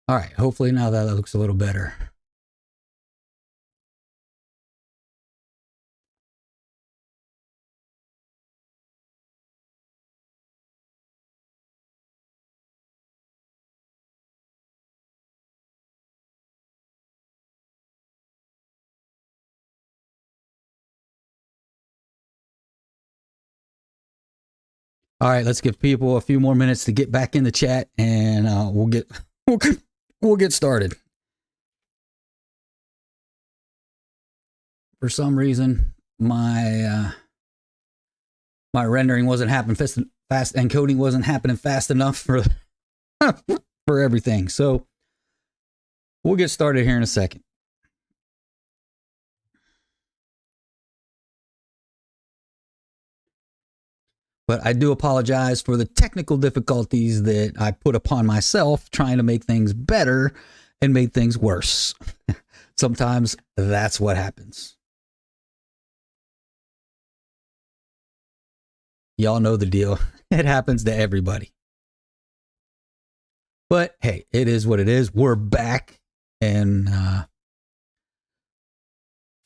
All right, hopefully now that looks a little better. All right, let's give people a few more minutes to get back in the chat, and we'll, we'll get started. For some reason, my rendering wasn't happening fast, and coding wasn't happening fast enough for for everything. So we'll get started here in a second. But I do apologize for the technical difficulties that I put upon myself trying to make things better and made things worse. Sometimes that's what happens. Y'all know the deal. It happens to everybody. But hey, it is what it is. We're back. And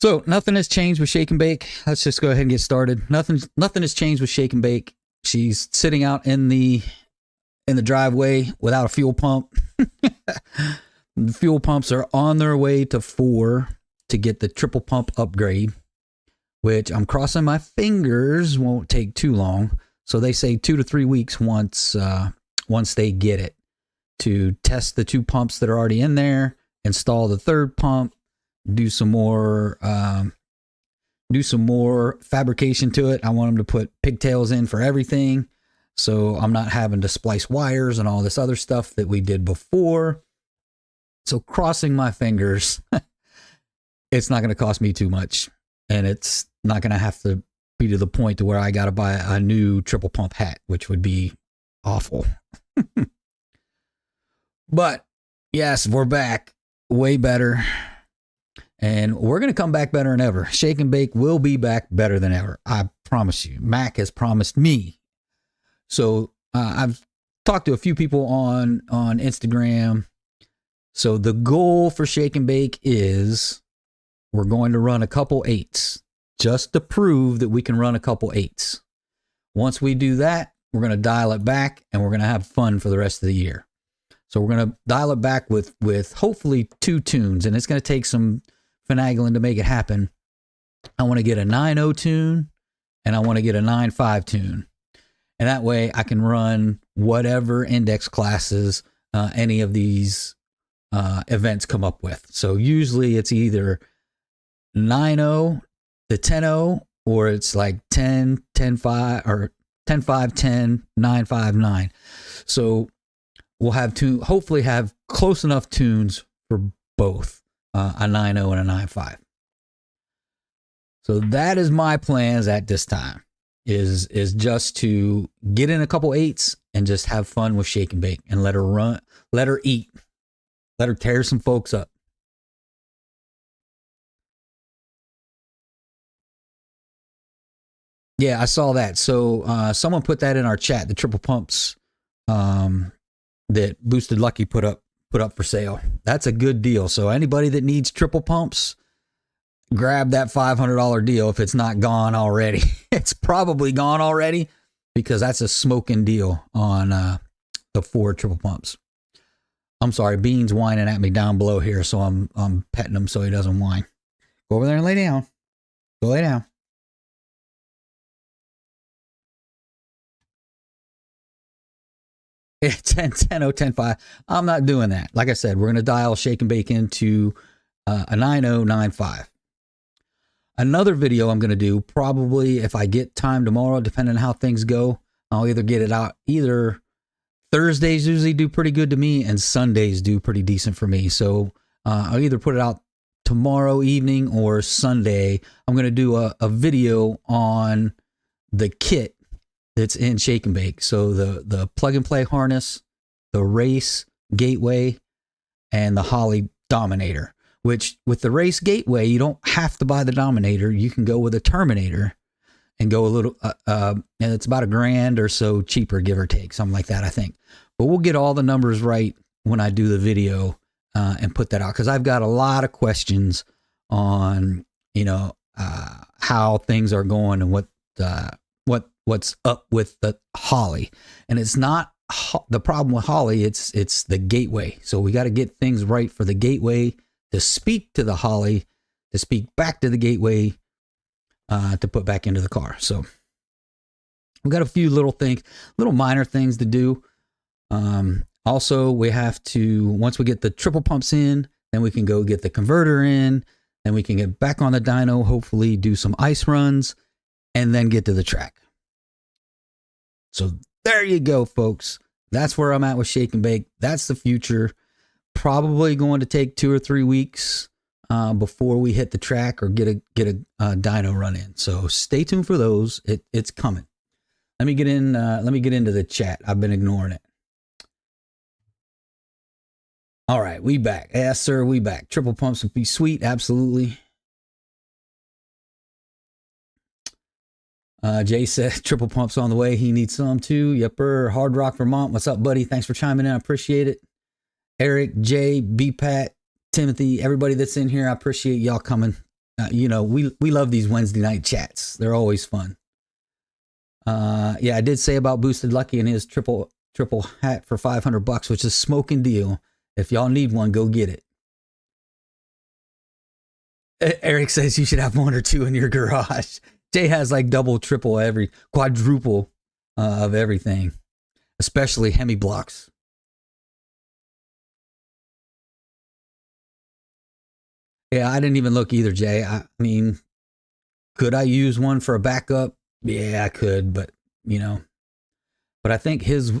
so nothing has changed with Shake and Bake. Let's just go ahead and get started. Nothing has changed with Shake and Bake. She's sitting out in the driveway without a fuel pump. The fuel pumps are on their way to 4 to get the triple pump upgrade, which I'm crossing my fingers won't take too long. So they say 2 to 3 weeks once they get it, to test the 2 pumps that are already in there, install the 3rd pump, do some more fabrication to it. I want them to put pigtails in for everything, so I'm not having to splice wires and all this other stuff that we did before. So crossing my fingers, it's not going to cost me too much, and it's not going to have to be to the point to where I got to buy a new triple pump hat, which would be awful. But yes, we're back way better. And we're going to come back better than ever. Shake and Bake will be back better than ever. I promise you. Mac has promised me. So I've talked to a few people on Instagram. So the goal for Shake and Bake is we're going to run a couple 8s just to prove that we can run a couple 8s. Once we do that, we're going to dial it back and we're going to have fun for the rest of the year. So we're going to dial it back with hopefully 2 tunes, and it's going to take some finagling to make it happen. I want to get a 9.0 tune and I want to get a 9.5 tune. And that way I can run whatever index classes any of these events come up with. So usually it's either 9.0 to 10.0, or it's like 10, 10.5, or 10.5, 10, 9.5, 9. So we'll hopefully have close enough tunes for both. A 9.0 and a 9.5. So that is my plans at this time, is just to get in a couple 8s and just have fun with Shake and Bake and let her eat, let her tear some folks up. Yeah, I saw that. So someone put that in our chat, the triple pumps that Boosted Lucky put up for sale. That's a good deal. So anybody that needs triple pumps, grab that $500 deal if it's not gone already. It's probably gone already, because that's a smoking deal on the 4 triple pumps. I'm sorry, Bean's whining at me down below here, so I'm petting him so he doesn't whine. Go over there and lay down. Go lay down. Yeah, 10, 10, 0, 10, 5. I'm not doing that. Like I said, we're going to dial Shake and Bake into a 9.0, 9.5. Another video I'm going to do, probably if I get time tomorrow, depending on how things go, I'll either get it out. Either Thursdays usually do pretty good to me, and Sundays do pretty decent for me. So I'll either put it out tomorrow evening or Sunday. I'm going to do a video on the kit that's in Shake and Bake. So the plug and play harness, the race gateway, and the Holly Dominator. Which with the race gateway, you don't have to buy the Dominator. You can go with a Terminator and go a little, and it's about $1,000 or so cheaper, give or take, something like that, I think. But we'll get all the numbers right when I do the video and put that out, because I've got a lot of questions on, you know, how things are going and what's up with the Holly. And it's not the problem with Holly, it's the gateway. So we got to get things right for the gateway to speak to the Holly, to speak back to the gateway, to put back into the car. So we got a few little minor things to do. Also, we have to, once we get the triple pumps in, then we can go get the converter in, then we can get back on the dyno, hopefully do some ice runs, and then get to the track. So there you go, folks. That's where I'm at with Shake and Bake. That's the future. Probably going to take 2 or 3 weeks before we hit the track or get a dyno run in. So stay tuned for those. It's coming. Let me get into the chat. I've been ignoring it. All right, we back. Yes, sir, we back. Triple pumps would be sweet. Absolutely. Jay said triple pumps on the way. He needs some too. Yepper. Hard Rock, Vermont. What's up, buddy? Thanks for chiming in. I appreciate it. Eric, Jay, B-Pat, Timothy, everybody that's in here. I appreciate y'all coming. You know, we love these Wednesday night chats. They're always fun. Yeah, I did say about Boosted Lucky and his triple hat for $500, which is a smoking deal. If y'all need one, go get it. Eric says you should have 1 or 2 in your garage. Jay has like double, triple, quadruple of everything, especially Hemi blocks. Yeah, I didn't even look either, Jay. I mean, could I use one for a backup? Yeah, I could, but you know, but I think his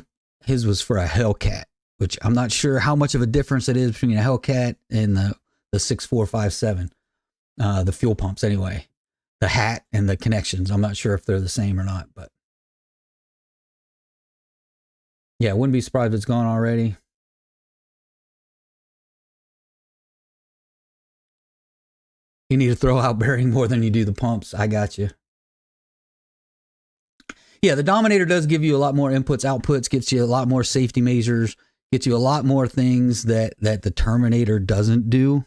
was for a Hellcat, which I'm not sure how much of a difference it is between a Hellcat and the 6457, the fuel pumps anyway. The hat and the connections. I'm not sure if they're the same or not, but yeah, wouldn't be surprised if it's gone already. You need to throw out bearing more than you do the pumps. I got you. Yeah, the Dominator does give you a lot more inputs, outputs, gets you a lot more safety measures, gets you a lot more things that the Terminator doesn't do.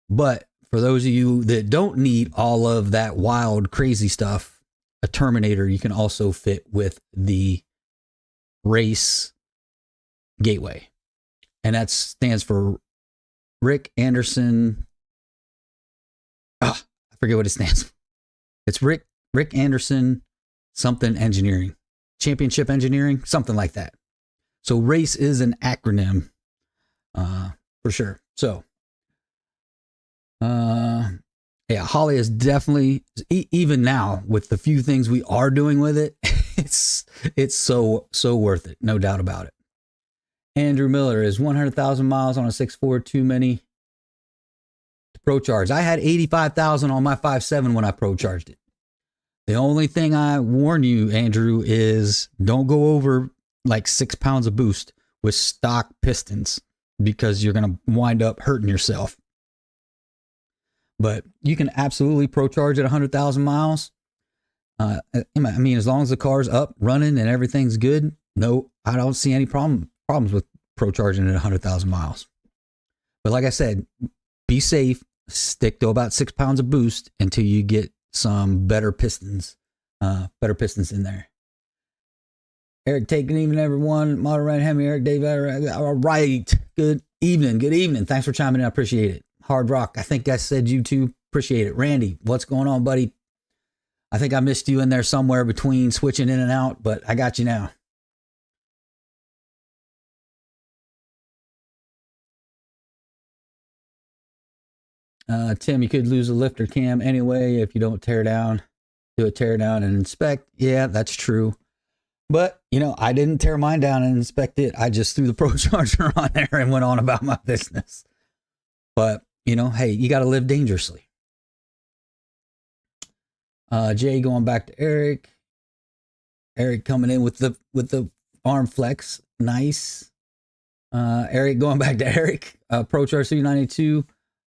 But for those of you that don't need all of that wild, crazy stuff, a Terminator you can also fit with the Race Gateway. And that stands for Rick Anderson. I forget what it stands for. It's Rick Anderson something engineering. Championship engineering, something like that. So Race is an acronym for sure. So yeah, Holly is definitely, even now with the few things we are doing with it, it's so worth it, no doubt about it. Andrew Miller is 100,000 miles on a 6.4 too many to pro charge. I had 85,000 on my 5.7 when I pro charged it. The only thing I warn you, Andrew, is don't go over like 6 pounds of boost with stock pistons, because you're going to wind up hurting yourself. But you can absolutely pro charge at 100,000 miles. I mean, as long as the car's up, running, and everything's good, no, I don't see any problems with pro charging at 100,000 miles. But like I said, be safe. Stick to about 6 pounds of boost until you get some better pistons in there. Eric, taking even everyone. Model Red Hemi, Eric, Dave. All right. Good evening. Thanks for chiming in. I appreciate it. Hard Rock, I think I said you too. Appreciate it. Randy, what's going on, buddy? I think I missed you in there somewhere between switching in and out, but I got you now. Tim, you could lose a lifter cam anyway if you don't do a tear down and inspect. Yeah, that's true. But, you know, I didn't tear mine down and inspect it. I just threw the Pro Charger on there and went on about my business. But, you know, hey, you got to live dangerously. Jay going back to Eric. Eric coming in with the arm flex. Nice. Eric going back to Eric. Pro Charge 392.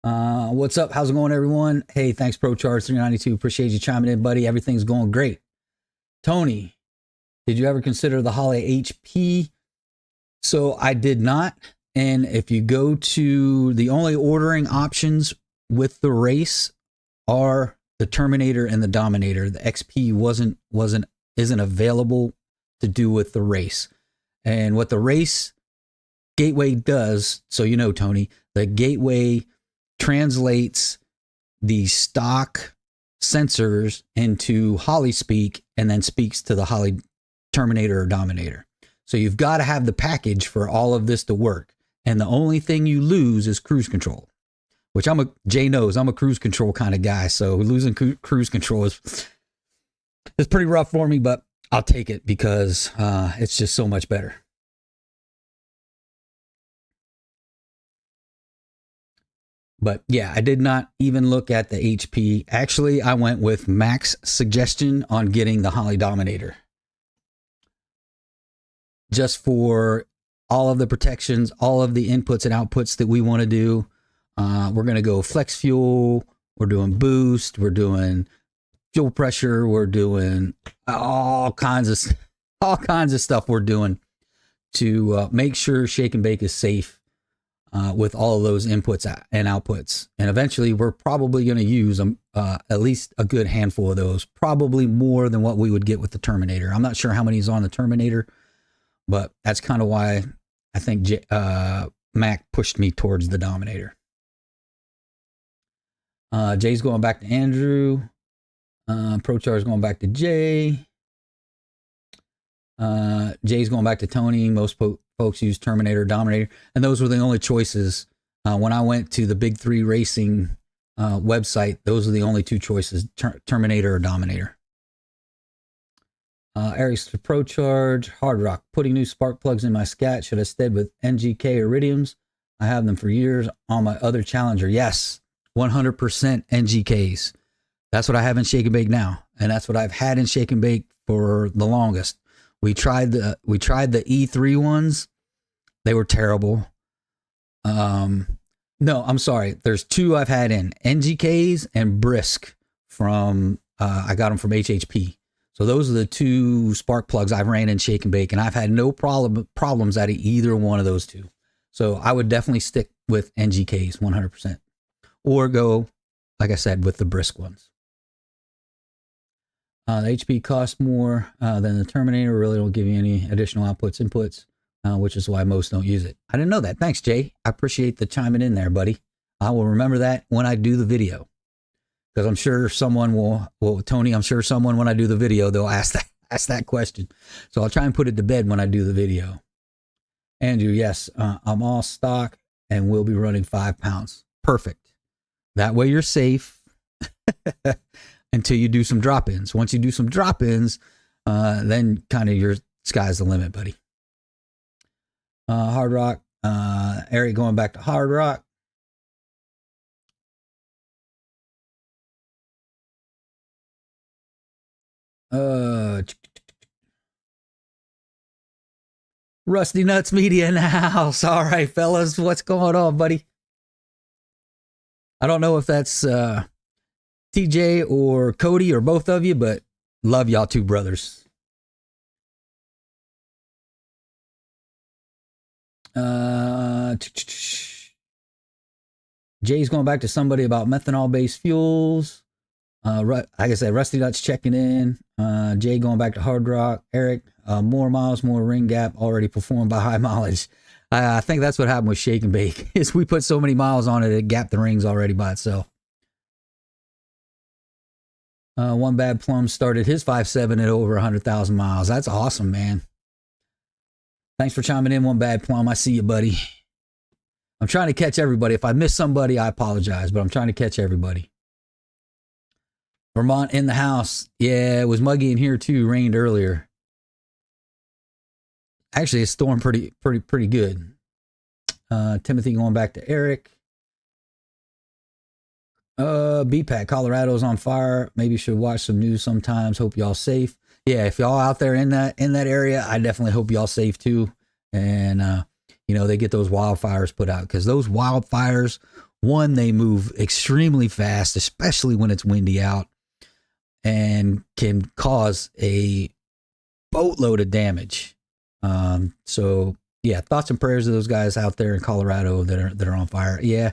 What's up? How's it going, everyone? Hey, thanks, Pro Charge 392. Appreciate you chiming in, buddy. Everything's going great. Tony, did you ever consider the Holly HP? So I did not. And if you go to the only ordering options with the race are the Terminator and the Dominator. The XP isn't available to do with the race. And what the race gateway does, so you know, Tony, the gateway translates the stock sensors into Holly speak and then speaks to the Holly Terminator or Dominator. So you've got to have the package for all of this to work. And the only thing you lose is cruise control, which Jay knows I'm a cruise control kind of guy. So losing cruise control is pretty rough for me, but I'll take it because it's just so much better. But yeah, I did not even look at the HP. Actually, I went with Mac's suggestion on getting the Holly Dominator. Just for all of the protections, all of the inputs and outputs that we want to do. We're going to go flex fuel. We're doing boost. We're doing fuel pressure. We're doing all kinds of stuff we're doing to make sure Shake and Bake is safe with all of those inputs and outputs. And eventually we're probably going to use at least a good handful of those, probably more than what we would get with the Terminator. I'm not sure how many is on the Terminator, but that's kind of why I think Mac pushed me towards the Dominator. Jay's going back to Andrew. ProChar's going back to Jay. Jay's going back to Tony. Most folks use Terminator, Dominator. And those were the only choices. When I went to the Big Three Racing website, those are the only two choices, Terminator or Dominator. Eric's to ProCharge. Hard Rock. Putting new spark plugs in my Scat. Should I stead with NGK Iridiums? I have them for years on my other Challenger. Yes, 100% NGKs. That's what I have in Shake and Bake now. And that's what I've had in Shake and Bake for the longest. We tried the E3 ones. They were terrible. No, I'm sorry. There's two I've had in NGKs and Brisk from, I got them from HHP. So those are the two spark plugs I've ran in Shake and Bake, and I've had no problems out of either one of those two. So I would definitely stick with NGKs 100%, or go, like I said, with the Brisk ones. The HP costs more than the Terminator. Really don't give you any additional inputs, which is why most don't use it. I didn't know that. Thanks, Jay. I appreciate the chiming in there, buddy. I will remember that when I do the video. Because I'm sure someone Tony, I'm sure someone when I do the video, they'll ask that question. So I'll try and put it to bed when I do the video. Andrew, yes, I'm all stock and we'll be running 5 pounds. Perfect. That way you're safe until you do some drop-ins. Once you do some drop-ins, then kind of your sky's the limit, buddy. Hard Rock, Eric going back to Hard Rock. Rusty Nuts Media in the house. All right, fellas, what's going on, buddy? I don't know if that's TJ or Cody or both of you, but love y'all two brothers. Jay's going back to somebody about methanol-based fuels. Like I said, Rusty Nuts checking in. Jay going back to Hard Rock. Eric, more miles, more ring gap already performed by high mileage. I think that's what happened with Shake and Bake. Is we put so many miles on it, it gapped the rings already by itself. One Bad Plum started his 5.7 at over 100,000 miles. That's awesome, man. Thanks for chiming in, One Bad Plum. I see you, buddy. I'm trying to catch everybody. If I miss somebody, I apologize, but I'm trying to catch everybody. Vermont in the house. Yeah, it was muggy in here too. Rained earlier. Actually, it's stormed pretty good. Timothy going back to Eric. BPAC, Colorado's on fire. Maybe should watch some news sometimes. Hope y'all safe. Yeah, if y'all out there in that area, I definitely hope y'all safe too. And they get those wildfires put out, because those wildfires, one, they move extremely fast, especially when it's windy out, and can cause a boatload of damage. So yeah, thoughts and prayers to those guys out there in Colorado that are on fire. Yeah,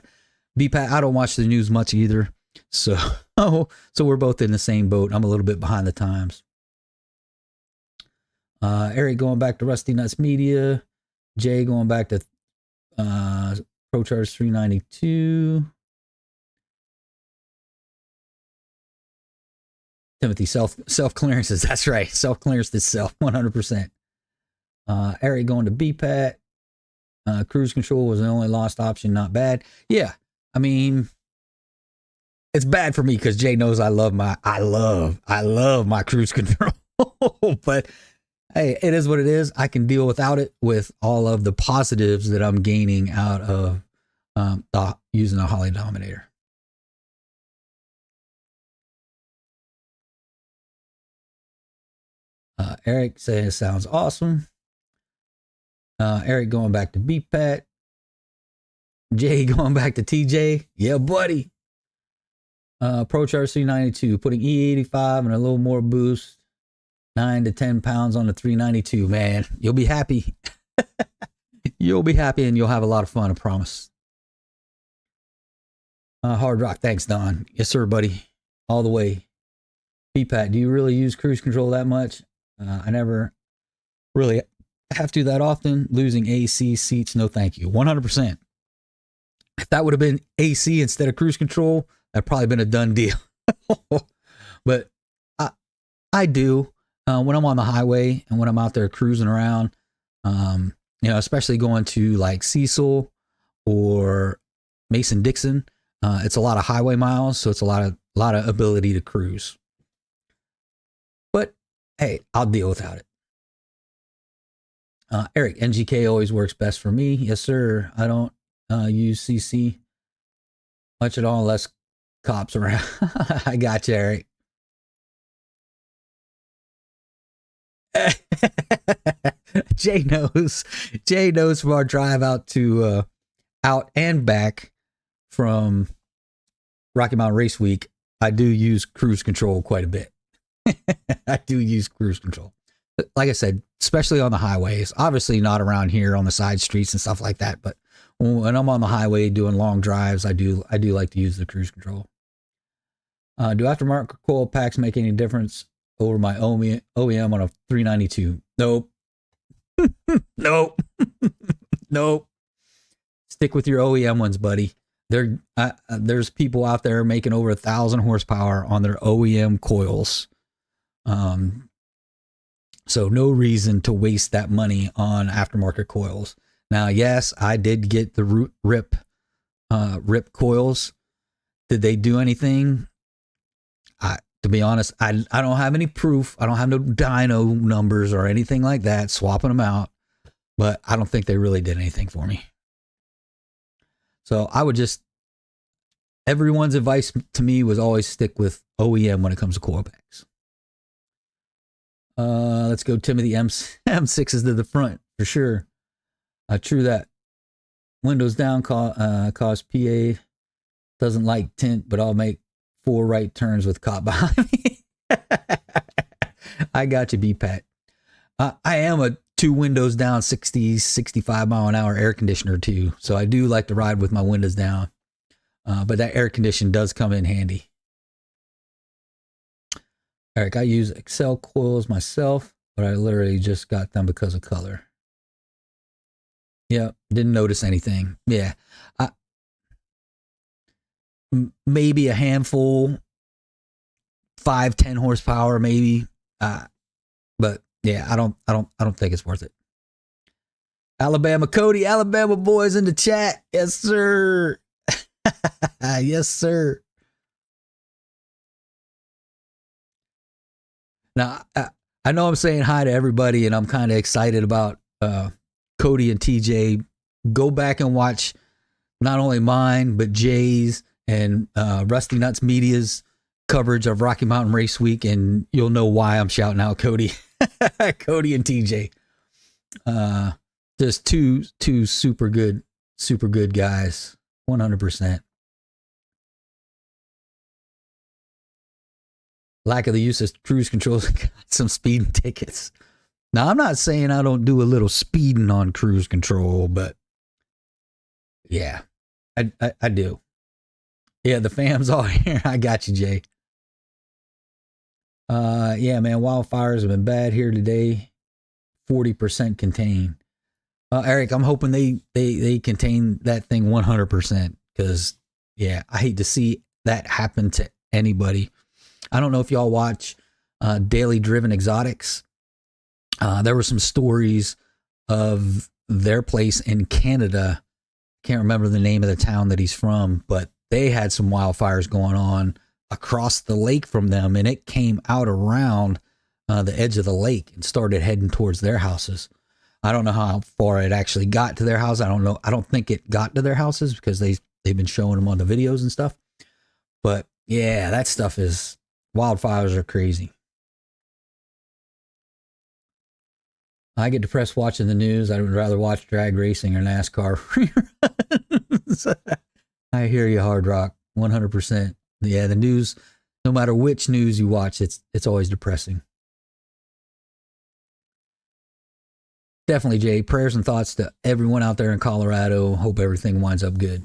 BPAT, I don't watch the news much either. So, so we're both in the same boat. I'm a little bit behind the times. Eric going back to Rusty Nuts Media. Jay going back to ProCharge 392. Timothy, self clearances. That's right. Self clearance itself, 100%. Eric going to BPAT. Cruise control was the only lost option. Not bad. Yeah, I mean, it's bad for me because Jay knows I love my cruise control. But hey, it is what it is. I can deal without it with all of the positives that I'm gaining out of using a Holley Dominator. Eric says sounds awesome. Eric going back to BPAT. Jay going back to TJ. Yeah, buddy. ProCharge 392, putting E85 and a little more boost. 9 to 10 pounds on the 392, man. You'll be happy. You'll be happy and you'll have a lot of fun, I promise. Hard Rock, thanks, Don. Yes, sir, buddy. All the way. BPAT, do you really use cruise control that much? I never really have to that often. Losing AC seats, no thank you. 100%. If that would have been AC instead of cruise control, that'd probably been a done deal. But I do. When I'm on the highway and when I'm out there cruising around, especially going to like Cecil or Mason-Dixon, it's a lot of highway miles, so it's a lot of ability to cruise. But hey, I'll deal without it. Eric, NGK always works best for me. Yes, sir. I don't use CC much at all unless cops around. I got you, Eric. Jay knows from our drive out and back from Rocky Mountain Race Week, I do use cruise control quite a bit. I do use cruise control. But like I said, especially on the highways, obviously not around here on the side streets and stuff like that. But when I'm on the highway doing long drives, I do like to use the cruise control. Do aftermarket coil packs make any difference over my OEM on a 392? Nope. Nope. Nope. Stick with your OEM ones, buddy. There's people out there making over 1,000 horsepower on their OEM coils. So no reason to waste that money on aftermarket coils. Now, yes, I did get the rip coils. Did they do anything? To be honest, I don't have any proof. I don't have no dyno numbers or anything like that, swapping them out. But I don't think they really did anything for me. So I would everyone's advice to me was always stick with OEM when it comes to coil packs. Let's go Timothy. M6 is to the front for sure. True that. Windows down cause PA doesn't like tint, but I'll make 4 right turns with cop behind me. I got you, BPAT. I am a 2 windows down 60, 65 mile an hour air conditioner too. So I do like to ride with my windows down. But that air condition does come in handy. Eric, I use Excel coils myself, but I literally just got them because of color. Yeah, didn't notice anything. Yeah. Maybe a handful, 5-10 horsepower, maybe. But yeah, I don't think it's worth it. Alabama Cody, Alabama boys in the chat. Yes, sir. Yes, sir. Now, I know I'm saying hi to everybody, and I'm kind of excited about Cody and TJ. Go back and watch not only mine, but Jay's and Rusty Nuts Media's coverage of Rocky Mountain Race Week, and you'll know why I'm shouting out Cody. Cody and TJ. Just two super good guys. 100%. Lack of the use of cruise controls got some speeding tickets. Now, I'm not saying I don't do a little speeding on cruise control, but yeah, I do. Yeah, the fam's all here. I got you, Jay. Yeah, man, wildfires have been bad here today. 40% contained. Eric, I'm hoping they contain that thing 100% because, yeah, I hate to see that happen to anybody. I don't know if y'all watch Daily Driven Exotics. There were some stories of their place in Canada. Can't remember the name of the town that he's from, but they had some wildfires going on across the lake from them, and it came out around the edge of the lake and started heading towards their houses. I don't know how far it actually got to their house. I don't know. I don't think it got to their houses because they've been showing them on the videos and stuff. But yeah, that stuff is, wildfires are crazy. I get depressed watching the news. I would rather watch drag racing or NASCAR. I hear you, Hard Rock, 100%. Yeah, the news, no matter which news you watch, it's always depressing. Definitely, Jay. Prayers and thoughts to everyone out there in Colorado. Hope everything winds up good.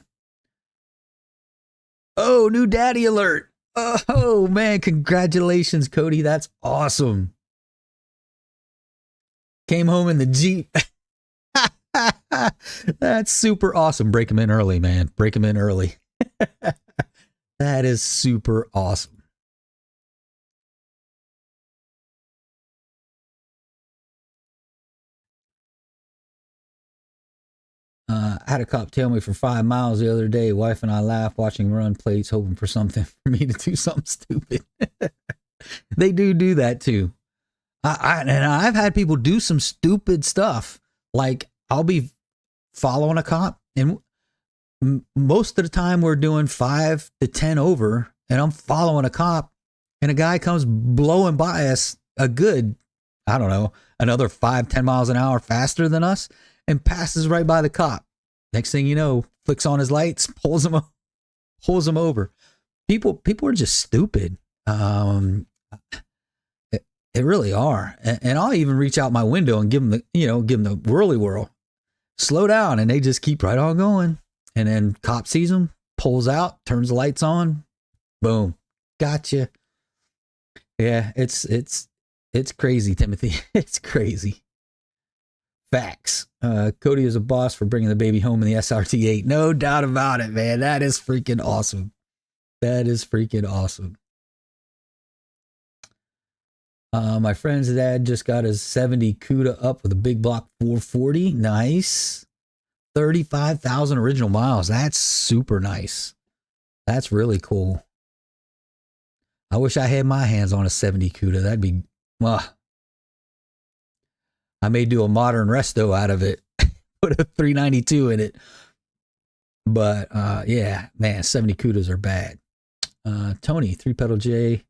Oh, new daddy alert. Oh, man. Congratulations, Cody. That's awesome. Came home in the Jeep. That's super awesome. Break him in early, man. Break him in early. That is super awesome. I had a cop tail me for 5 miles the other day. Wife and I laughed watching run plates, hoping for something for me to do something stupid. They do that too. And I've had people do some stupid stuff. Like I'll be following a cop, and most of the time we're doing 5 to 10 over, and I'm following a cop, and a guy comes blowing by us a good, I don't know, another 5-10 miles an hour faster than us, and passes right by the cop. Next thing you know, flicks on his lights, pulls him over. People are just stupid. They really are. And I'll even reach out my window and give them the whirly whirl. Slow down, and they just keep right on going. And then cop sees them, pulls out, turns the lights on, boom, gotcha. Yeah, it's crazy, Timothy. It's crazy. Facts. Cody is a boss for bringing the baby home in the SRT8. No doubt about it, man. That is freaking awesome. That is freaking awesome. My friend's dad just got his 70 CUDA up with a big block 440. Nice. 35,000 original miles. That's super nice. That's really cool. I wish I had my hands on a 70 CUDA. That'd be, I may do a modern resto out of it. Put a 392 in it. But yeah, man, 70 CUDAs are bad. Tony, 3-pedal J.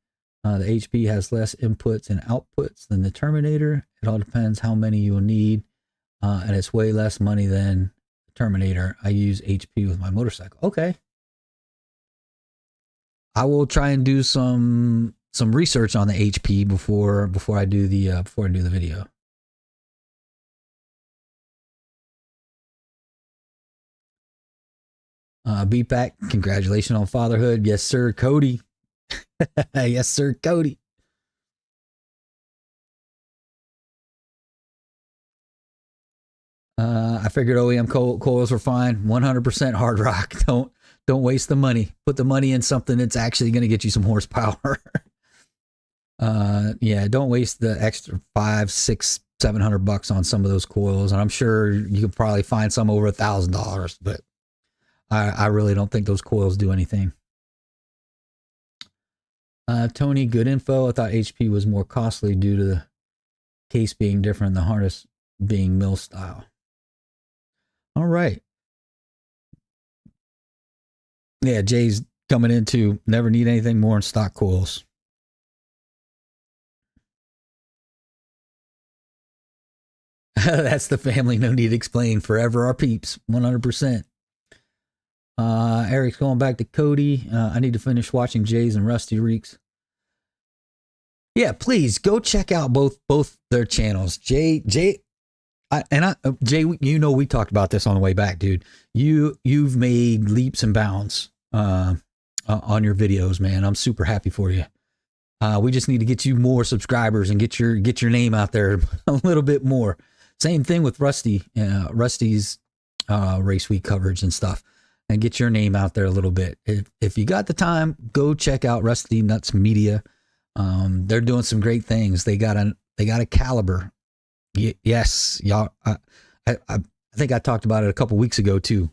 The HP has less inputs and outputs than the Terminator. It all depends how many you'll need. And it's way less money than the Terminator. I use HP with my motorcycle. Okay. I will try and do some research on the HP before I do the video. Beat back. Congratulations on fatherhood. Yes, sir, Cody. Yes, sir, Cody. I figured OEM coils were fine. 100% Hard Rock. Don't waste the money. Put the money in something that's actually going to get you some horsepower. Yeah, don't waste the extra $500, $600, $700 on some of those coils. And I'm sure you could probably find some over $1,000, but I really don't think those coils do anything. Tony, good info. I thought HP was more costly due to the case being different, the harness being mill style. All right. Yeah, Jay's coming into never need anything more in stock coils. That's the family. No need to explain. Forever our peeps. 100%. Eric's going back to Cody. I need to finish watching Jay's and Rusty Reeks. Yeah, please go check out both their channels. Jay, Jay, you know, we talked about this on the way back, dude. You've made leaps and bounds on your videos, man. I'm super happy for you. We just need to get you more subscribers and get your name out there a little bit more. Same thing with Rusty's race week coverage and stuff, and get your name out there a little bit. If you got the time, go check out Rusty Nuts Media. They're doing some great things. They got a caliber. Yes, y'all. I think I talked about it a couple weeks ago too.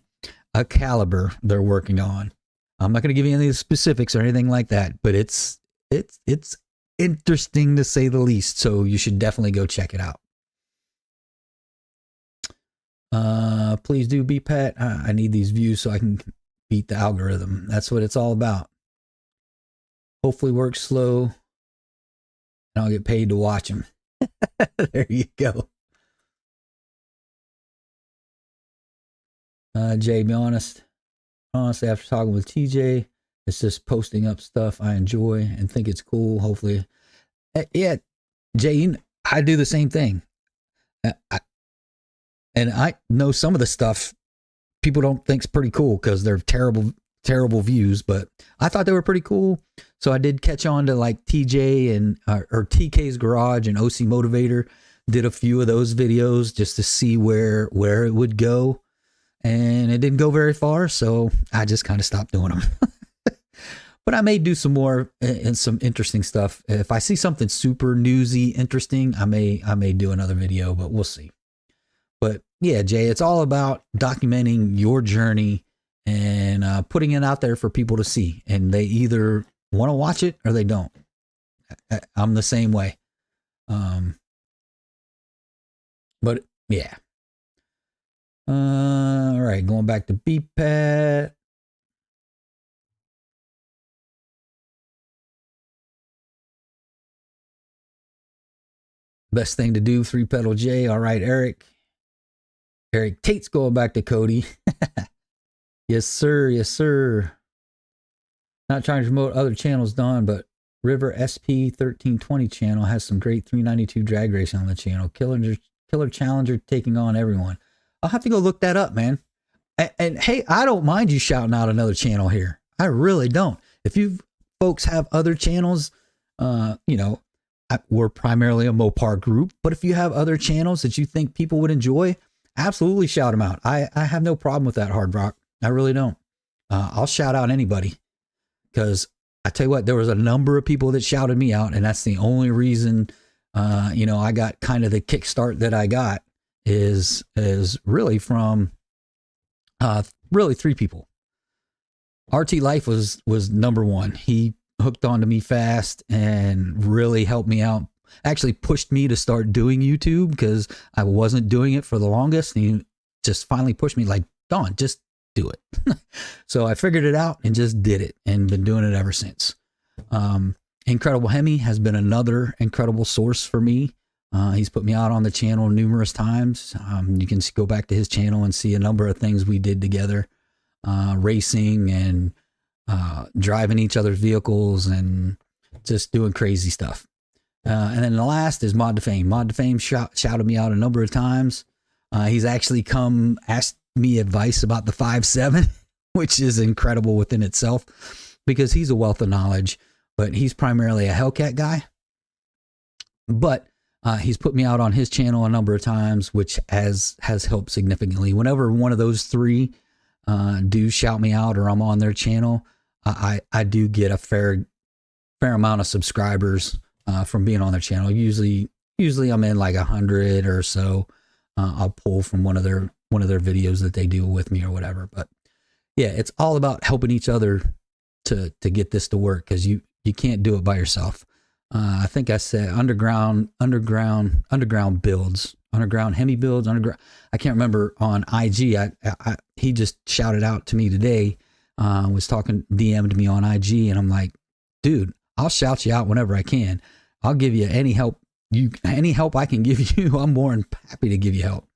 A caliber they're working on. I'm not going to give you any specifics or anything like that, but it's interesting to say the least. So you should definitely go check it out. Please do beat Pat. I need these views so I can beat the algorithm. That's what it's all about. Hopefully works slow and I'll get paid to watch them. There you go. Jay, be honestly, after talking with TJ, it's just posting up stuff I enjoy and think it's cool. Hopefully. Yeah, Jay, I do the same thing. And I know some of the stuff people don't think's pretty cool because they're terrible views, but I thought they were pretty cool. So I did catch on to like TJ and or TK's Garage and OC Motivator. Did a few of those videos just to see where it would go, and it didn't go very far. So I just kind of stopped doing them. But I may do some more and some interesting stuff. If I see something super newsy, interesting, I may do another video, but we'll see. But yeah, Jay, it's all about documenting your journey and putting it out there for people to see. And they either want to watch it or they don't. I'm the same way. But yeah. All right, going back to BPAT. Best thing to do, 3-pedal J. All right, Eric. Eric Tate's going back to Cody. Yes, sir. Yes, sir. Not trying to promote other channels, Don, but River SP 1320 channel has some great 392 drag racing on the channel. Killer Challenger taking on everyone. I'll have to go look that up, man. And hey, I don't mind you shouting out another channel here. I really don't. If you folks have other channels, you know, we're primarily a Mopar group, but if you have other channels that you think people would enjoy, absolutely shout them out. I have no problem with that, Hard Rock. I really don't. I'll shout out anybody, because I tell you what, there was a number of people that shouted me out, and that's the only reason, you know, I got kind of the kickstart that I got is really from really 3 people. RT Life was number 1. He hooked onto me fast and really helped me out. Actually pushed me to start doing YouTube because I wasn't doing it for the longest. And he just finally pushed me like, Don, just do it. So I figured it out and just did it and been doing it ever since. Incredible Hemi has been another incredible source for me. He's put me out on the channel numerous times. You can go back to his channel and see a number of things we did together, racing and driving each other's vehicles and just doing crazy stuff. And then the last is Mod to Fame. Mod to Fame shouted me out a number of times. He's actually come asked me advice about the 5.7, which is incredible within itself because he's a wealth of knowledge, but he's primarily a Hellcat guy. But he's put me out on his channel a number of times, which has helped significantly. Whenever one of those 3 do shout me out or I'm on their channel, I do get a fair amount of subscribers from being on their channel. Usually I'm in like 100 or so. I'll pull from one of their videos that they do with me or whatever. But yeah, it's all about helping each other to get this to work, because you can't do it by yourself. I think I said underground builds, underground Hemi builds, I can't remember on IG. He just shouted out to me today, was DM'd me on IG, and I'm like, dude, I'll shout you out whenever I can. I'll give you any help I can give you. I'm more than happy to give you help.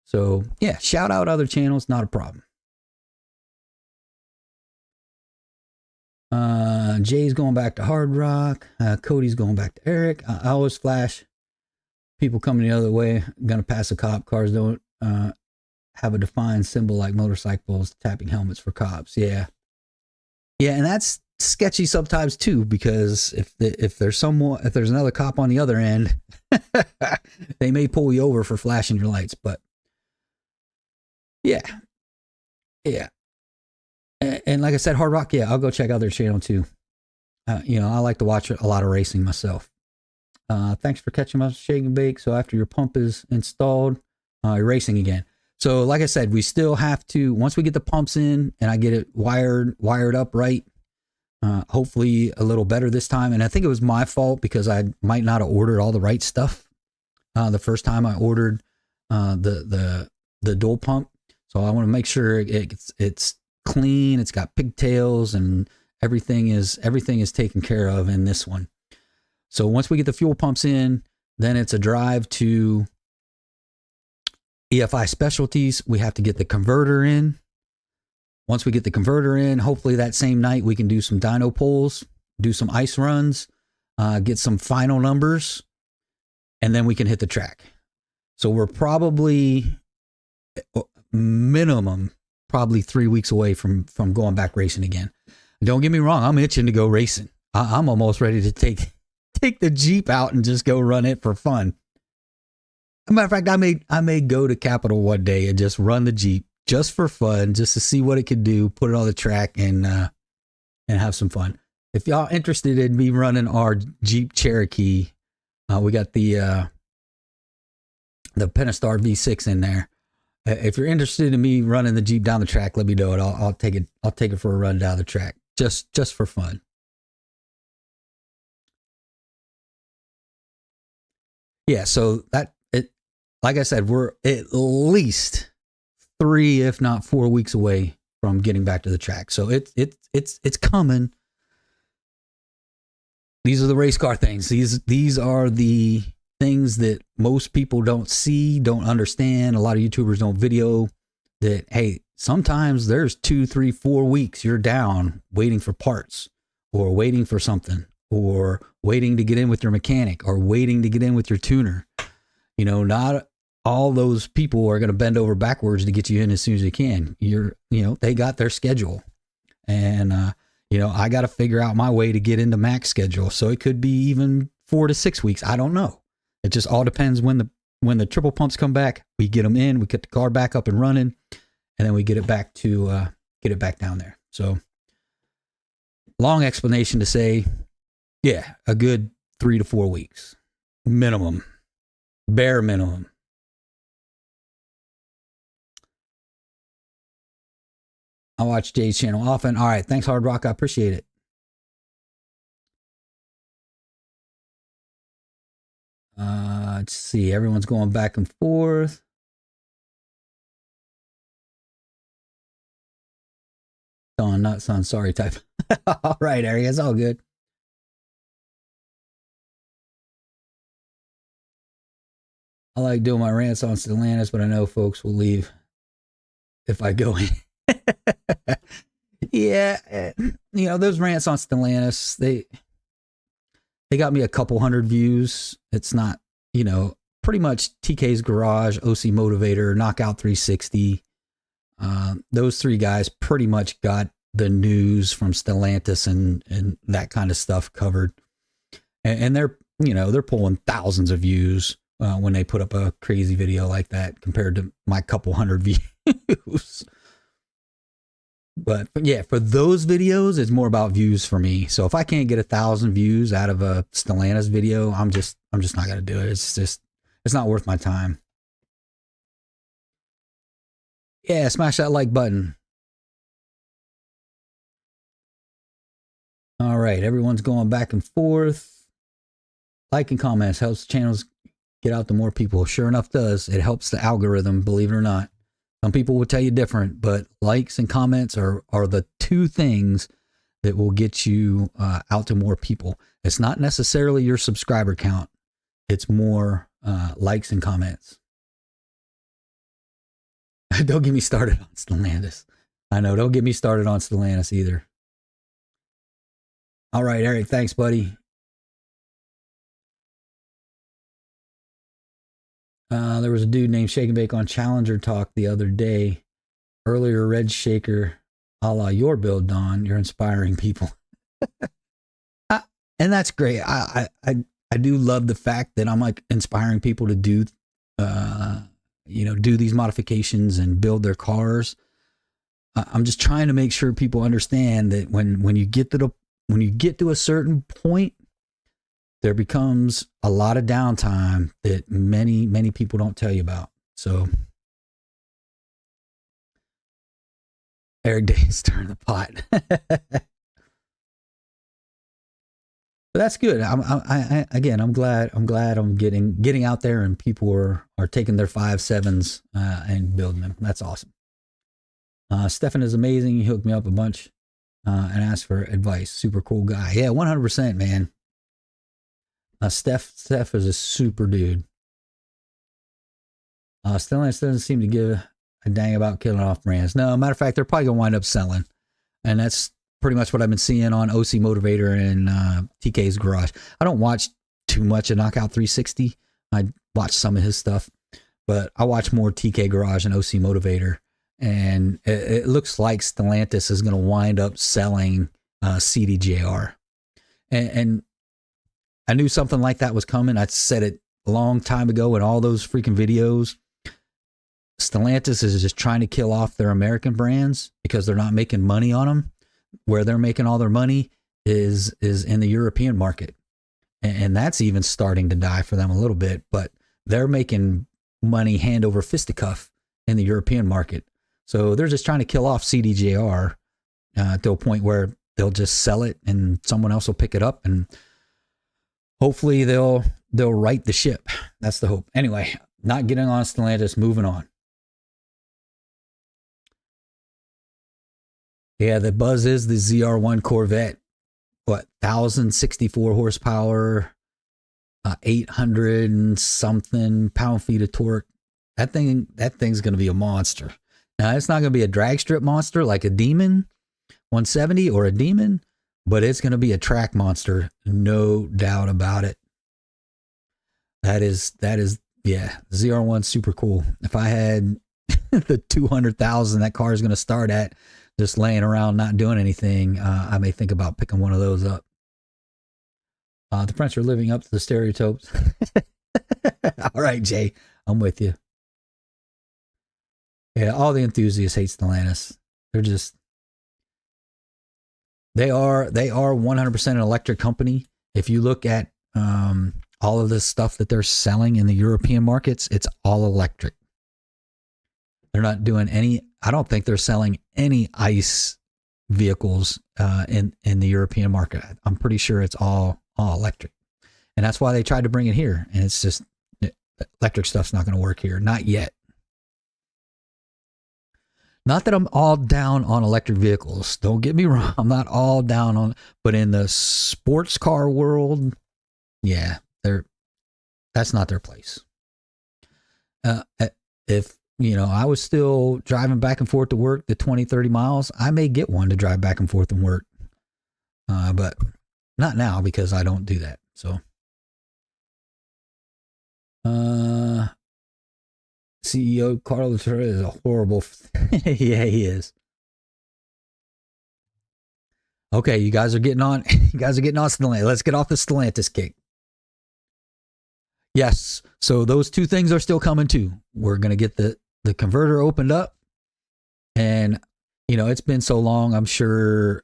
So yeah, shout out other channels, not a problem. Jay's going back to Hard Rock. Cody's going back to Eric. I always flash people coming the other way. Gonna pass a cop. Cars don't have a defined symbol like motorcycles tapping helmets for cops. Yeah, and that's sketchy sometimes too, because if there's another cop on the other end, they may pull you over for flashing your lights. But yeah. And like I said, Hard Rock, yeah, I'll go check out their channel too. I like to watch a lot of racing myself. Thanks for catching my shake and bake. So after your pump is installed, you're racing again. So like I said, we still have to, once we get the pumps in and I get it wired up right, hopefully a little better this time. And I think it was my fault because I might not have ordered all the right stuff the first time I ordered the dual pump. So I want to make sure it's clean, it's got pigtails, and everything is taken care of in this one. So once we get the fuel pumps in, then it's a drive to EFI Specialties. We have to get the converter in. Once we get the converter in, hopefully that same night we can do some dyno pulls, do some ice runs, get some final numbers, and then we can hit the track. So we're probably minimum 3 weeks away from going back racing again. Don't get me wrong, I'm itching to go racing. I'm almost ready to take the Jeep out and just go run it for fun. As a matter of fact, I may go to Capitol one day and just run the Jeep just for fun, just to see what it can do, put it on the track, and have some fun. If y'all interested in me running our Jeep Cherokee, we got the Pentastar V6 in there. If you're interested in me running the Jeep down the track, let me know, and I'll take it for a run down the track, just for fun. Yeah, so like I said, we're at least 3, if not 4 weeks away from getting back to the track. So it's coming. These are the race car things. These are the things that most people don't see, don't understand. A lot of YouTubers don't video that, hey, sometimes there's 2, 3, 4 weeks you're down waiting for parts, or waiting for something, or waiting to get in with your mechanic, or waiting to get in with your tuner. Not all those people are going to bend over backwards to get you in as soon as they can. They got their schedule, and I got to figure out my way to get into Mac's schedule. So it could be even 4 to 6 weeks. I don't know. It just all depends when the triple pumps come back. We get them in, we get the car back up and running, and then we get it back down there. So long explanation to say, yeah, a good 3 to 4 weeks minimum, bare minimum. I watch Jay's channel often. All right, thanks, Hard Rock. I appreciate it. Let's see. Everyone's going back and forth. Son, not son. Sorry, type. All right, Ari. It's all good. I like doing my rants on Stellantis, but I know folks will leave if I go in. Yeah, those rants on Stellantis, they got me a couple hundred views. It's not, pretty much TK's Garage, OC Motivator, Knockout 360. Those 3 guys pretty much got the news from Stellantis and that kind of stuff covered. And they're pulling thousands of views when they put up a crazy video like that compared to my couple hundred views. But yeah, for those videos, it's more about views for me. So if I can't get 1,000 views out of a Stellantis video, I'm just not gonna do it. It's not worth my time. Yeah, smash that like button. All right, everyone's going back and forth. Liking comments helps channels get out to more people. Sure enough, does. It helps the algorithm, believe it or not. Some people will tell you different, but likes and comments are the 2 things that will get you out to more people. It's not necessarily your subscriber count. It's more likes and comments. Don't get me started on Stellantis. I know, don't get me started on Stellantis either. All right, Eric. Thanks, buddy. There was a dude named Shake and Bake on Challenger Talk the other day. Earlier, Red Shaker, a la your build, Don. You're inspiring people. And that's great. I do love the fact that I'm like inspiring people to do, do these modifications and build their cars. I'm just trying to make sure people understand that when you get to a certain point, there becomes a lot of downtime that many people don't tell you about. So Eric Day is stirring the pot. But that's good. I'm glad I'm getting out there and people are taking their 5.7s and building them. That's awesome. Stefan is amazing. He hooked me up a bunch and asked for advice. Super cool guy. Yeah, 100%, man. Steph is a super dude. Stellantis doesn't seem to give a dang about killing off brands. No, matter of fact, they're probably gonna wind up selling, and that's pretty much what I've been seeing on OC Motivator and TK's Garage. I don't watch too much of Knockout 360. I watch some of his stuff, but I watch more TK Garage and OC Motivator, and it looks like Stellantis is going to wind up selling CDJR. And I knew something like that was coming. I said it a long time ago in all those freaking videos. Stellantis is just trying to kill off their American brands because they're not making money on them. Where they're making all their money is in the European market. And that's even starting to die for them a little bit, but they're making money hand over fisticuff in the European market. So they're just trying to kill off CDJR to a point where they'll just sell it and someone else will pick it up, and hopefully they'll right the ship. That's the hope. Anyway, not getting on Stellantis, moving on. Yeah, the buzz is the ZR1 Corvette. What, 1,064 horsepower, 800 and something pound-feet of torque. That thing's going to be a monster. Now, it's not going to be a drag strip monster like a Demon 170 or a Demon, but it's going to be a track monster, no doubt about it. That is, yeah, ZR1 super cool. If I had the 200,000 that car is going to start at, just laying around not doing anything, I may think about picking one of those up. The French are living up to the stereotypes. All right, Jay, I'm with you. Yeah, all the enthusiasts hate Stellantis. They are 100% an electric company. If you look at all of the stuff that they're selling in the European markets, it's all electric. They're not doing any. I don't think they're selling any ICE vehicles in the European market. I'm pretty sure it's all electric, and that's why they tried to bring it here. And it's just electric stuff's not going to work here, not yet. Not that I'm all down on electric vehicles. Don't get me wrong. I'm not all down on, but in the sports car world, yeah, that's not their place. If I was still driving back and forth to work the 20, 30 miles, I may get one to drive back and forth and work. But not now because I don't do that. So, CEO Carl Lutera is a horrible. Yeah, he is. Okay, you guys are getting on. You guys are getting on Stellantis. Let's get off the Stellantis kick. Yes. So those two things are still coming too. We're going to get the converter opened up, and it's been so long. I'm sure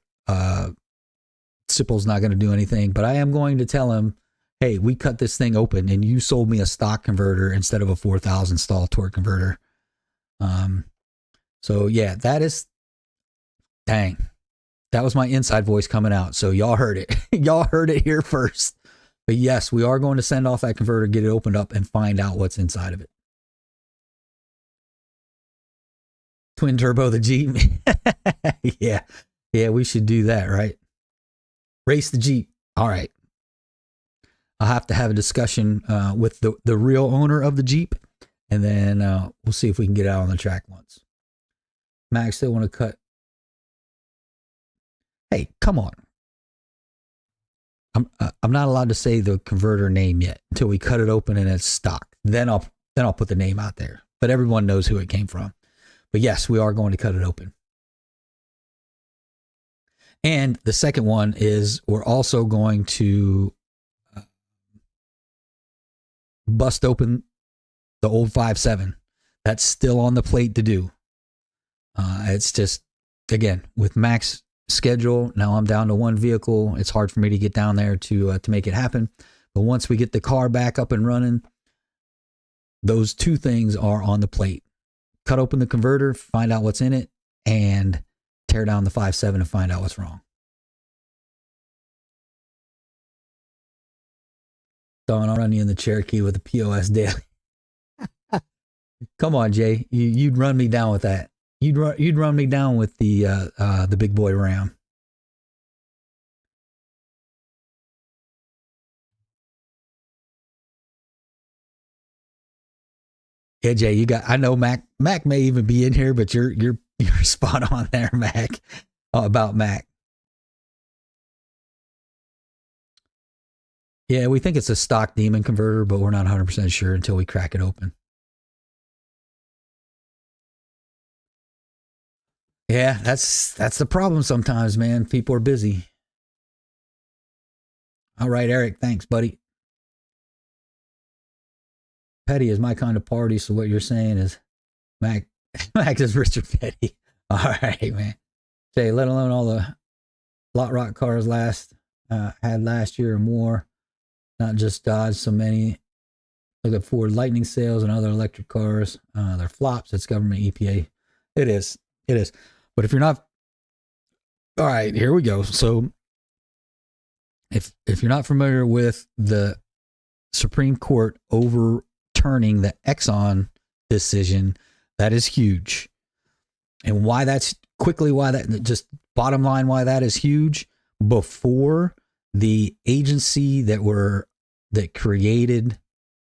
Sipple's not going to do anything, but I am going to tell him, hey, we cut this thing open and you sold me a stock converter instead of a 4,000 stall torque converter. So yeah, that was my inside voice coming out. So y'all heard it. Y'all heard it here first. But yes, we are going to send off that converter, get it opened up, and find out what's inside of it. Twin turbo the Jeep. Yeah, we should do that, right? Race the Jeep. All right. I'll have to have a discussion with the real owner of the Jeep, and then we'll see if we can get out on the track once. Max still want to cut. Hey, come on. I'm not allowed to say the converter name yet until we cut it open and it's stock. Then I'll put the name out there. But everyone knows who it came from. But yes, we are going to cut it open. And the second one is we're also going to bust open the old 5.7. That's still on the plate to do. It's just, again, with Mac's schedule, now I'm down to one vehicle. It's hard for me to get down there to make it happen. But once we get the car back up and running, those two things are on the plate. Cut open the converter, find out what's in it, and tear down the 5.7 and find out what's wrong. Don, I'll run you in the Cherokee with the POS daily. Come on, Jay. You'd run me down with that. You'd run me down with the big boy Ram. Yeah, Jay, you got. I know Mac may even be in here, but you're spot on there, Mac. About Mac. Yeah, we think it's a stock demon converter, but we're not 100% sure until we crack it open. Yeah, that's the problem sometimes, man. People are busy. All right, Eric, thanks, buddy. Petty is my kind of party, so what you're saying is Mac is Richard Petty. All right, man. Say, let alone all the lot rock cars had last year or more, not just Dodge, so many. Look at Ford Lightning sales and other electric cars. They're flops. It's government EPA. It is. But if you're not, all right, here we go. So if you're not familiar with the Supreme Court overturning the Exxon decision, that is huge. And why that just bottom line, why that is huge. Before, the agency that created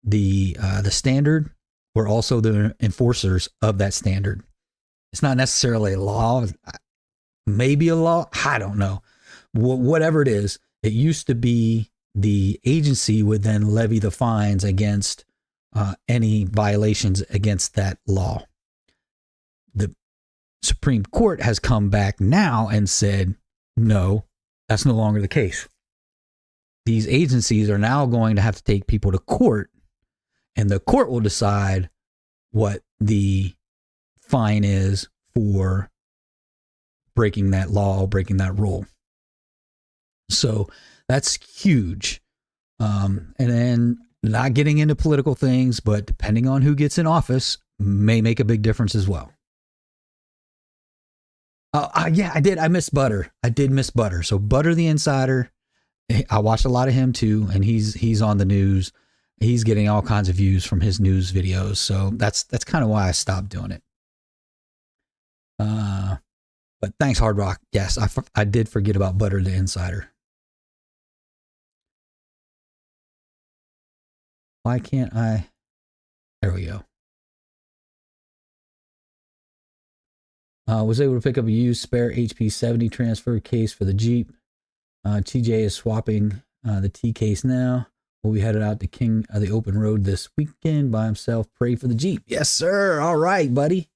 the standard were also the enforcers of that standard. It's not necessarily a law, maybe a law. I don't know. Whatever it is, it used to be the agency would then levy the fines against any violations against that law. The Supreme Court has come back now and said, no, that's no longer the case. These agencies are now going to have to take people to court, and the court will decide what the fine is for breaking that law, breaking that rule. So that's huge. And then not getting into political things, but depending on who gets in office may make a big difference as well. Yeah, I did. I missed Butter. I did miss Butter. So Butter the Insider, I watched a lot of him too, and he's on the news. He's getting all kinds of views from his news videos. So that's kind of why I stopped doing it. But thanks, Hard Rock. Yes, I did forget about Butter the Insider. Why can't I? There we go. Was able to pick up a used spare HP70 transfer case for the Jeep. TJ is swapping the T case now. We'll be headed out to King of the Open Road this weekend by himself. Pray for the Jeep. Yes, sir. All right, buddy.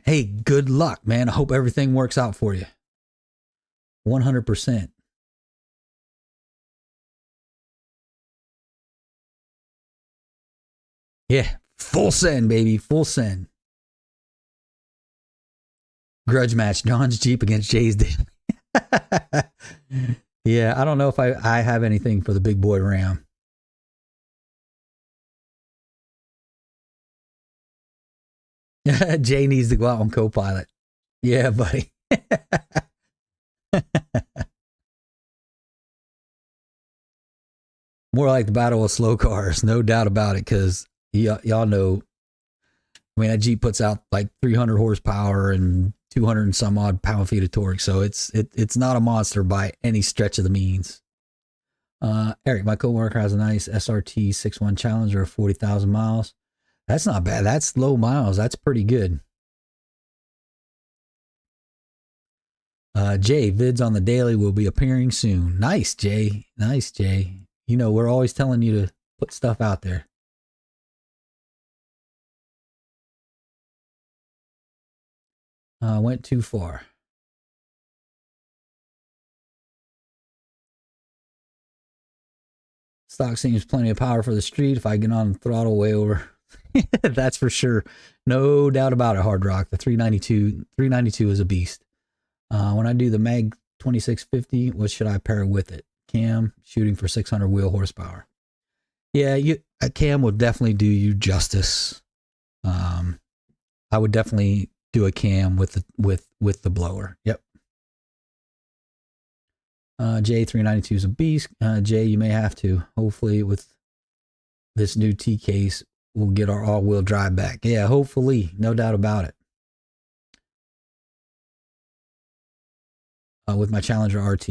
Hey, good luck, man. I hope everything works out for you. 100%. Yeah, full send, baby. Full send. Grudge match. John's Jeep against Jay's Daily. Yeah, I don't know if I have anything for the big boy Ram. Jay needs to go out on Copilot. Yeah, buddy. More like the battle of slow cars, no doubt about it, because y'all know, I mean, that Jeep puts out like 300 horsepower and 200 and some odd pound-feet of torque, so it's not a monster by any stretch of the means. Eric, my coworker has a nice SRT 6.1 Challenger of 40,000 miles. That's not bad. That's low miles. That's pretty good. Jay, vids on the daily will be appearing soon. Nice, Jay. Nice, Jay. You know, we're always telling you to put stuff out there. Went too far. Stock seems plenty of power for the street. If I get on the throttle way over, that's for sure. No doubt about it, Hard Rock. The 392 is a beast. When I do the Mag 2650, what should I pair with it? Cam, shooting for 600 wheel horsepower. Yeah, a cam will definitely do you justice. I would definitely do a cam with the blower. Yep. J392 is a beast. Jay, you may have to. Hopefully, with this new T case, we'll get our all-wheel drive back. Yeah, hopefully, no doubt about it. With my Challenger RT.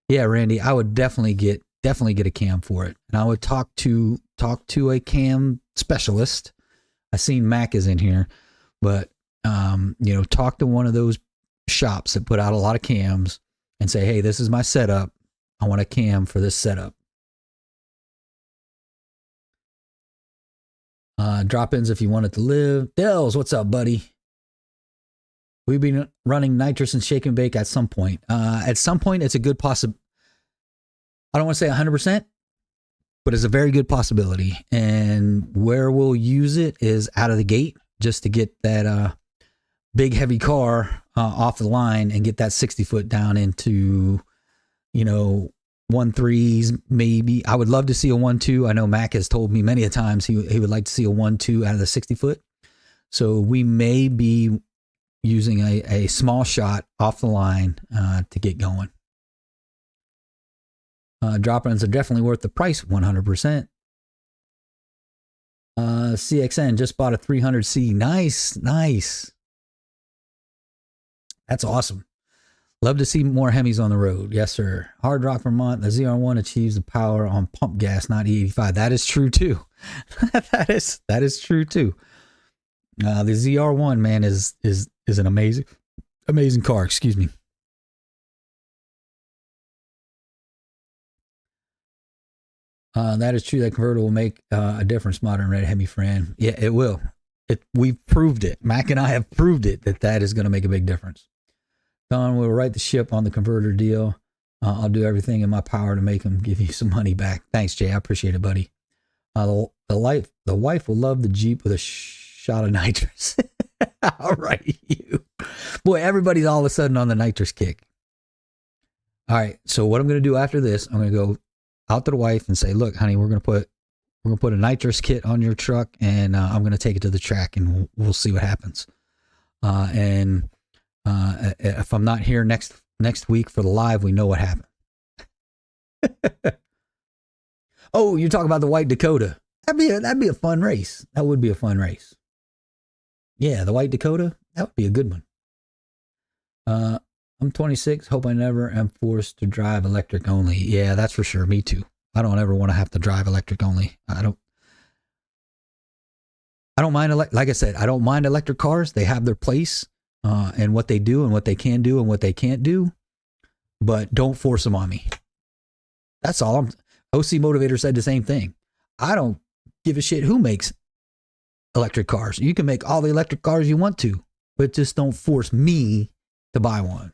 Yeah, Randy, I would definitely get a cam for it, and I would talk to a cam specialist. I seen Mac is in here, but talk to one of those shops that put out a lot of cams and say, hey, this is my setup. I want a cam for this setup. Drop-ins if you want it to live. Dells, what's up, buddy? We've been running nitrous and shake and bake at some point. At some point, it's a good possibility. I don't want to say 100%, but it's a very good possibility. And where we'll use it is out of the gate, just to get that big, heavy car off the line and get that 60-foot down into, 1.3s, maybe. I would love to see a 1.2. I know Mac has told me many a times he would like to see a 1.2 out of the 60-foot. So we may be using a small shot off the line to get going. Drop-ins are definitely worth the price, 100%. CXN just bought a 300C. Nice. That's awesome. Love to see more Hemis on the road. Yes, sir. Hard Rock Vermont, the ZR1 achieves the power on pump gas, not E85. That is true too. that is true too. The ZR1, man, is an amazing car. Excuse me. That is true. That converter will make a difference, modern red Hemi friend. Yeah, it will. We've proved it. Mac and I have proved it that is going to make a big difference. Don will write the ship on the converter deal. I'll do everything in my power to make him give you some money back. Thanks, Jay. I appreciate it, buddy. The wife will love the Jeep with a shot of nitrous. All right, you. Boy, everybody's all of a sudden on the nitrous kick. All right, so what I'm going to do after this, I'm going to go out to the wife and say, look, honey, we're going to put a nitrous kit on your truck, and I'm going to take it to the track, and we'll see what happens. If I'm not here next week for the live, we know what happened. Oh, you're talking about the White Dakota. That'd be a fun race. That would be a fun race. Yeah, the White Dakota, that would be a good one. I'm 26. Hope I never am forced to drive electric only. Yeah, that's for sure. Me too. I don't ever want to have to drive electric only. I don't mind. Like I said, I don't mind electric cars. They have their place, and what they do and what they can do and what they can't do, but don't force them on me. That's all. OC Motivator said the same thing. I don't give a shit who makes electric cars. You can make all the electric cars you want to, but just don't force me to buy one.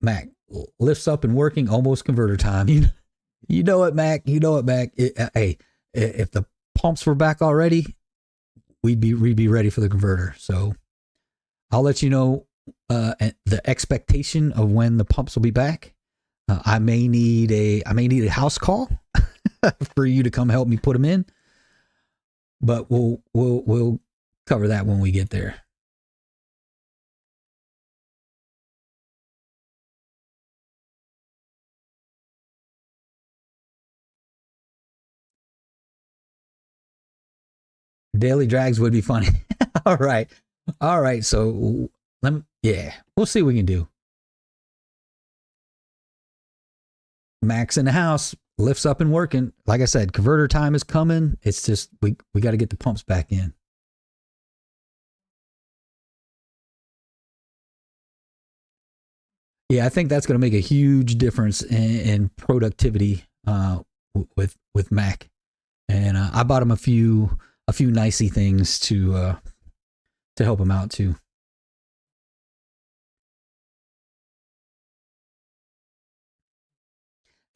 Mac, lifts up and working, almost converter time. You know it, Mac. Hey, if the pumps were back already, we'd be ready for the converter. So I'll let you know the expectation of when the pumps will be back. I may need a house call for you to come help me put them in, but we'll cover that when we get there. Daily drags would be funny. All right. So we'll see what we can do. Max in the house, lifts up and working. Like I said, converter time is coming. It's just we got to get the pumps back in. Yeah, I think that's going to make a huge difference in productivity with Mac. And I bought him a few nicey things to help him out too.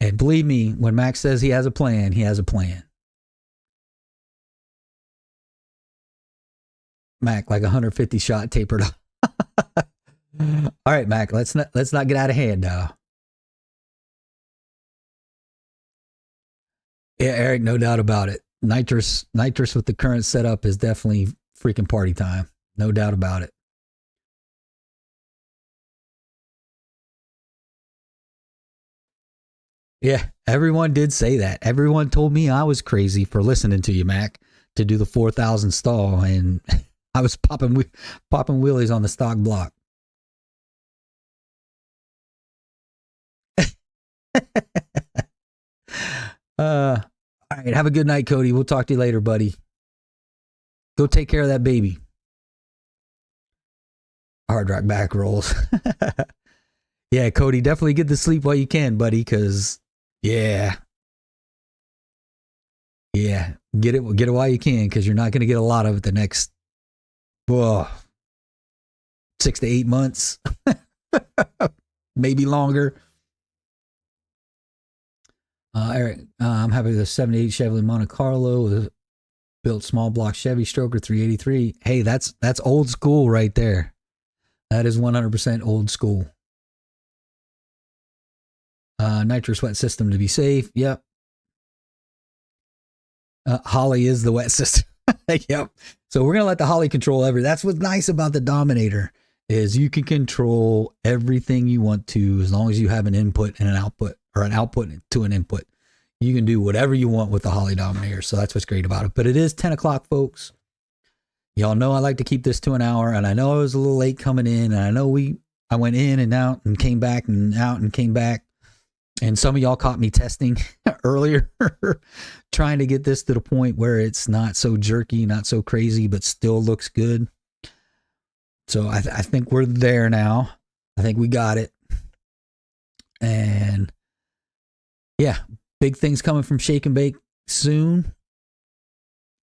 And believe me, when Max says he has a plan, he has a plan. Mac, like 150 shot tapered off. All right, Mac, let's not get out of hand now. Yeah, Eric, no doubt about it. Nitrous with the current setup is definitely freaking party time. No doubt about it. Yeah, everyone did say that. Everyone told me I was crazy for listening to you, Mac, to do the 4,000 stall, and I was popping wheelies on the stock block. All right, have a good night, Cody. We'll talk to you later, buddy. Go take care of that baby. Hard rock back rolls. Yeah, Cody, definitely get to sleep while you can, buddy, because yeah, yeah, get it while you can, because you're not going to get a lot of it the next whoa, 6 to 8 months, maybe longer. Eric, I'm having the 78 Chevrolet Monte Carlo with a built small block Chevy stroker 383. Hey, that's old school right there. That is 100% old school. Nitrous wet system to be safe. Yep. Holly is the wet system. Yep. So we're gonna let the Holly control everything. That's what's nice about the Dominator is you can control everything you want to as long as you have an input and an output, or an output to an input. You can do whatever you want with the Holly Dominator. So that's what's great about it. But it is 10 o'clock, folks. Y'all know I like to keep this to an hour, and I know I was a little late coming in, and I know I went in and out and came back and out and came back. And some of y'all caught me testing earlier, trying to get this to the point where it's not so jerky, not so crazy, but still looks good. So I think we're there now. I think we got it. And yeah, big things coming from Shake and Bake soon.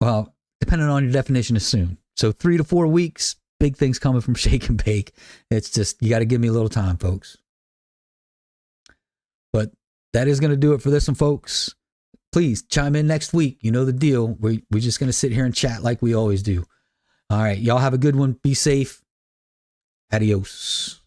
Well, depending on your definition of soon. So 3 to 4 weeks, big things coming from Shake and Bake. It's just, you got to give me a little time, folks. But that is going to do it for this one, folks. Please chime in next week. You know the deal. We're just going to sit here and chat like we always do. All right. Y'all have a good one. Be safe. Adios.